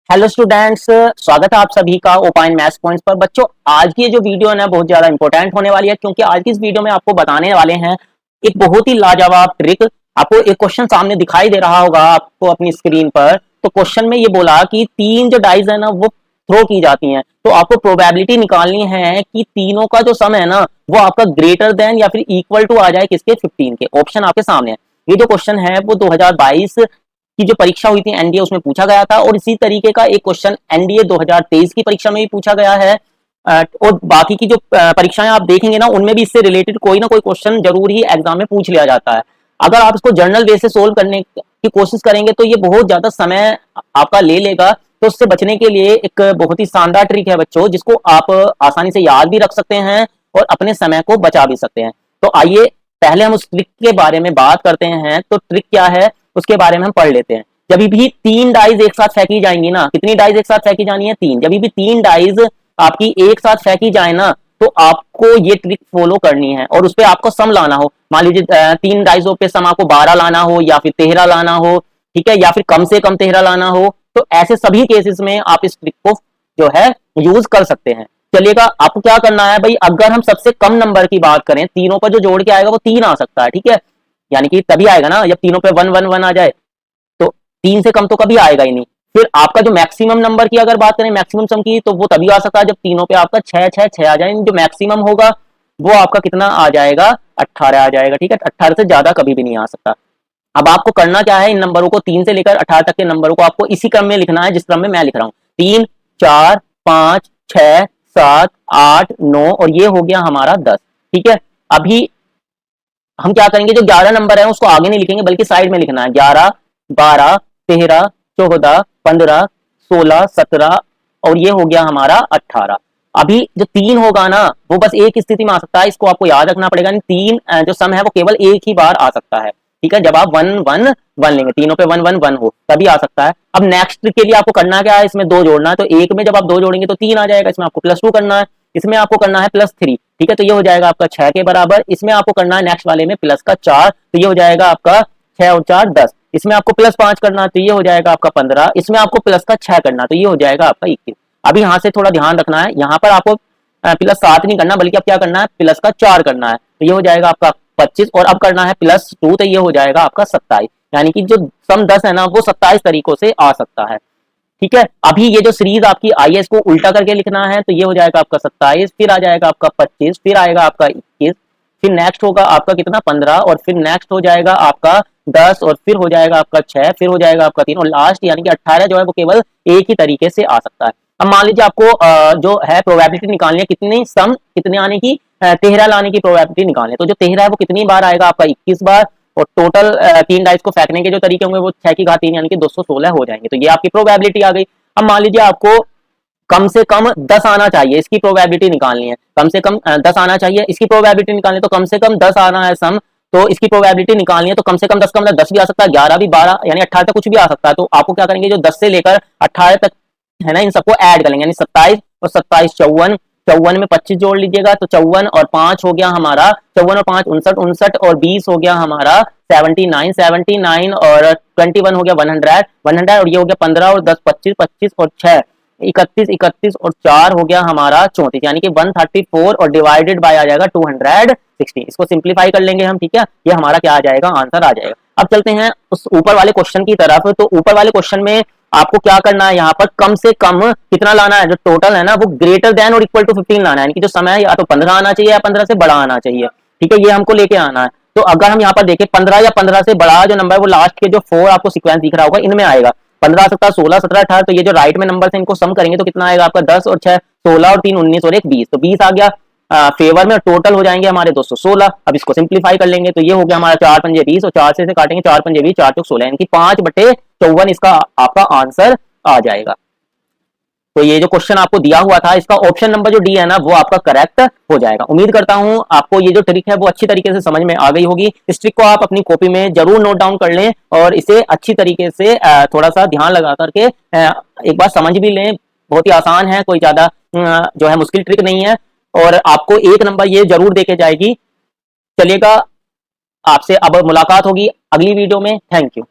Hello students, स्वागत है आप सभी का ओपाइन मैथ्स पॉइंट्स पर। बच्चों, आज की ये जो वीडियो है ना बहुत ज्यादा इंपॉर्टेंट होने वाली है, क्योंकि आज की इस वीडियो में आपको बताने वाले हैं एक बहुत ही लाजवाब ट्रिक। आपको एक क्वेश्चन सामने दिखाई दे रहा होगा आपको अपनी स्क्रीन पर। तो क्वेश्चन में ये बोला कि तीन जो डाइज है ना वो थ्रो की जाती हैं, तो आपको प्रोबेबिलिटी निकालनी है कि तीनों का जो सम है ना वो आपका ग्रेटर देन या फिर इक्वल टू आ जाए किसके, 15 के। ऑप्शन आपके सामने है। ये जो क्वेश्चन है वो 2022 की जो परीक्षा हुई थी एनडीए, उसमें पूछा गया था, और इसी तरीके का एक क्वेश्चन एनडीए 2023 की परीक्षा में भी पूछा गया है। और बाकी की जो परीक्षाएं आप देखेंगे ना उनमें भी इससे रिलेटेड कोई ना कोई क्वेश्चन जरूर ही एग्जाम में पूछ लिया जाता है। अगर आप इसको जर्नल बेस से सोल्व करने की कोशिश करेंगे तो ये बहुत ज्यादा समय आपका ले लेगा। तो उससे बचने के लिए एक बहुत ही शानदार ट्रिक है बच्चों, जिसको आप आसानी से याद भी रख सकते हैं और अपने समय को बचा भी सकते हैं। तो आइए पहले हम उस ट्रिक के बारे में बात करते हैं। तो ट्रिक क्या है उसके बारे में हम पढ़ लेते हैं। जब भी तीन डाइज एक साथ फेंकी जाएंगी ना, कितनी डाइज एक साथ फेंकी जानी है? तीन। जब भी तीन डाइज आपकी एक साथ फेंकी जाए ना तो आपको ये ट्रिक फॉलो करनी है और उस पर आपको सम लाना हो। मान लीजिए तीन डाइजों पे सम आपको 12 लाना हो या फिर 13 लाना हो, ठीक है, या फिर कम से कम 13 लाना हो। तो ऐसे सभी केसेस में आप इस ट्रिक को जो है यूज कर सकते हैं। चलिएगा, आपको क्या करना है भाई, अगर हम सबसे कम नंबर की बात करें, तीनों पर जो जोड़ के आएगा वो 3 आ सकता है, ठीक है। यानी कि तभी आएगा ना जब तीनों पे 1 1 1 आ जाए। तो 3 से कम तो कभी आएगा ही नहीं। फिर आपका जो मैक्सिमम नंबर की अगर बात करें, मैक्सिमम सम की, तो वो तभी आ सकता है जब तीनों पे आपका 6 6 6 आ जाए। जो मैक्सिमम होगा वो आपका कितना आ जाएगा? 18 आ जाएगा, ठीक है। 18 से ज्यादा कभी भी नहीं आ सकता। अब आपको करना क्या है, इन नंबरों को 3 से लेकर 18 तक के नंबरों को आपको इसी क्रम में लिखना है जिस क्रम में मैं लिख रहा हूं। 3 4 5 6 7 8 9 और ये हो गया हमारा 10, ठीक है। अभी हम क्या करेंगे, जो 11 नंबर है उसको आगे नहीं लिखेंगे बल्कि साइड में लिखना है। 11 12 13 14 15 16 17 और ये हो गया हमारा 18। अभी जो 3 होगा ना वो बस एक स्थिति में आ सकता है, इसको आपको याद रखना पड़ेगा। तीन जो सम है वो केवल एक ही बार आ सकता है, ठीक है। जब आप 1 1 1 लेंगे, तीनों पे 1 1 1 हो तभी आ सकता है। अब नेक्स्ट के लिए आपको करना क्या है, इसमें दो जोड़ना है। तो एक में जब आप दो जोड़ेंगे तो 3 आ जाएगा, इसमें आपको +2 करना है, इसमें आपको करना है +3, ठीक है। तो ये हो जाएगा आपका 6 के बराबर। इसमें आपको करना है नेक्स्ट वाले में प्लस का 4, तो ये हो जाएगा आपका 6 और 4 10। इसमें आपको +5 करना है तो ये हो जाएगा आपका 15। इसमें आपको प्लस का 6 करना तो ये हो जाएगा आपका 21। अभी यहाँ से थोड़ा ध्यान रखना है, यहाँ पर आपको +7 नहीं करना बल्कि अब क्या करना है, प्लस का 4 करना है, तो ये हो जाएगा आपका 25। और अब करना है +2 तो ये हो जाएगा आपका 27। यानी कि जो सम 10 है ना वो 27 तरीकों से आ सकता है, ठीक है। अभी ये जो सीरीज आपकी आई है इसको उल्टा करके लिखना है, तो ये हो जाएगा आपका 27, फिर आ जाएगा आपका 25, फिर आएगा आपका 21, फिर नेक्स्ट होगा आपका कितना 15, और फिर नेक्स्ट हो जाएगा आपका 10, और फिर हो जाएगा आपका 6, फिर हो जाएगा आपका 3, और लास्ट यानी कि 18 जो है वो केवल एक ही तरीके से आ सकता है। अब मान लीजिए आपको जो है प्रोबेबिलिटी निकालनी है, कितनी सम कितने आने की, 13 लाने की प्रोबेबिलिटी निकालनी है। तो जो 13 है वो कितनी बार आएगा आपका 21 बार, और टोटल 3 डाइस को फेंकने के जो तरीके होंगे वो 6 की घात 3 यानी कि 216 हो जाएंगे। तो ये आपकी प्रोबेबिलिटी आ गई। अब मान लीजिए आपको कम से कम 10 आना चाहिए, इसकी प्रोबेबिलिटी निकालनी है। कम से कम 10 आना चाहिए, इसकी प्रोबेबिलिटी निकालनी है। तो कम से कम 10 आना है सम, तो इसकी प्रोबेबिलिटी निकालनी है। तो कम से कम 10 का मतलब 10 भी आ सकता है, 11 भी, 12 यानी 18 तक कुछ भी आ सकता है। तो आपको क्या करेंगे, जो 10 से लेकर 18 तक है ना इन सबको ऐड कर लेंगे, यानी 27 और 27 54, 54 में 25 जोड़ लीजिएगा तो 54 और 5 हो गया हमारा, 54 और 5 59, 59 और 20 हो गया हमारा 79, 79 और 21 हो गया 100, 100 और ये हो गया 15 और 10 25, 25 और 6 31, 31 और 4 हो गया हमारा 34, यानी कि 134 और डिवाइडेड बाय आ जाएगा 260। इसको सिंप्लीफाई कर लेंगे हम, ठीक है। ये हमारा क्या आ जाएगा, आंसर आ जाएगा। अब चलते हैं उस ऊपर वाले क्वेश्चन की तरफ। तो ऊपर वाले क्वेश्चन में आपको क्या करना है, यहाँ पर कम से कम कितना लाना है, जो टोटल है ना वो ग्रेटर देन और इक्वल टू 15 लाना है। यानी कि जो समय है या तो 15 आना चाहिए या 15 से बड़ा आना चाहिए, ठीक है। ये हमको लेके आना है। तो अगर हम यहाँ पर देखें 15 या 15 से बड़ा जो नंबर है वो लास्ट के जो 4 आपको सीक्वेंस दिख रहा होगा इनमें आएगा। 15 17 16 17 18, तो ये जो राइट में नंबर है इनको सम करेंगे तो कितना आएगा आपका 10 और 6 16 और 3 19 और 1 20, तो 20 आ गया फेवर में। टोटल हो जाएंगे हमारे 216। अब इसको सिंप्लीफाई कर लेंगे तो ये हो गया हमारा 4 पंजे 20 और 4 से काटेंगे 4 पंजे 20 4 चौक 16, यानी कि 5/54 इसका आपका आंसर आ जाएगा। तो ये जो क्वेश्चन आपको दिया हुआ था इसका ऑप्शन नंबर जो डी है ना वो आपका करेक्ट हो जाएगा। उम्मीद करता हूं आपको ये जो ट्रिक है वो अच्छी तरीके से समझ में आ गई होगी। इस ट्रिक को आप अपनी कॉपी में जरूर नोट डाउन कर लें और इसे अच्छी तरीके से थोड़ा सा ध्यान लगा करके एक बार समझ भी लें। बहुत ही आसान है, कोई ज्यादा जो है मुश्किल ट्रिक नहीं है, और आपको 1 नंबर ये जरूर देके जाएगी। चलिएगा, आपसे अब मुलाकात होगी अगली वीडियो में। Thank you.